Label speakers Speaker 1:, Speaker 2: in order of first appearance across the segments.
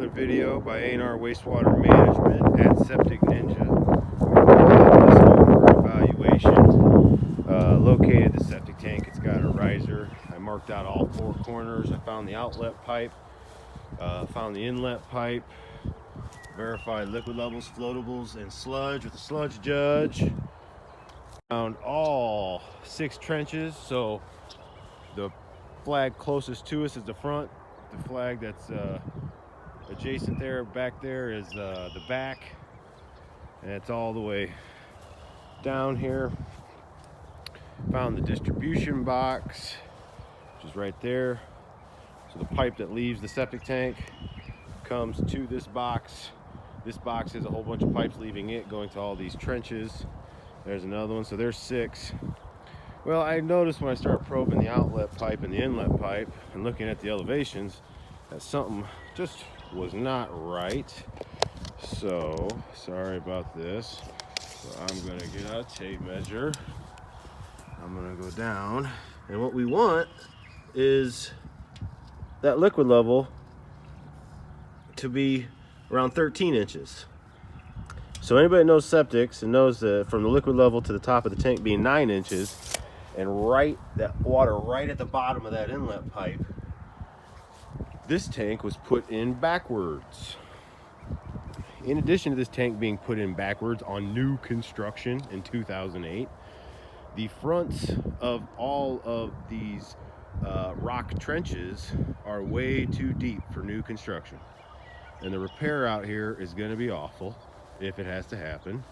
Speaker 1: another video by A&R Wastewater Management at Septic Ninja. This home for evaluation. Located the septic tank. It's got a riser. I marked out all four corners. I found the outlet pipe, found the inlet pipe, verified liquid levels, floatables, and sludge with a sludge judge. Found all 6 trenches. So the flag closest to us is the front. The flag that's adjacent there, back there, is the back, and it's all the way down here. Found the distribution box, which is right there. So the pipe that leaves the septic tank comes to this box. This box has a whole bunch of pipes leaving it, going to all these trenches. There's another one, so there's 6. Well, I noticed when I started probing the outlet pipe and the inlet pipe and looking at the elevations that something just was not right. So sorry about this. So I'm gonna get a tape measure. I'm gonna go down, and what we want is that liquid level to be around 13 inches. So anybody that knows septics and knows that from the liquid level to the top of the tank being 9 inches, and that water right at the bottom of that inlet pipe, this tank was put in backwards. In addition to this tank being put in backwards on new construction in 2008, the fronts of all of these rock trenches are way too deep for new construction. And the repair out here is going to be awful if it has to happen.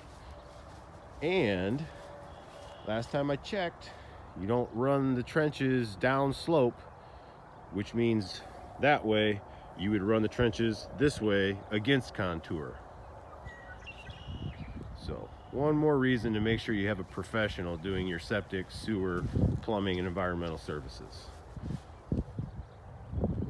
Speaker 1: And last time I checked, you don't run the trenches down slope, which means that way you would run the trenches this way against contour. So one more reason to make sure you have a professional doing your septic, sewer, plumbing, and environmental services.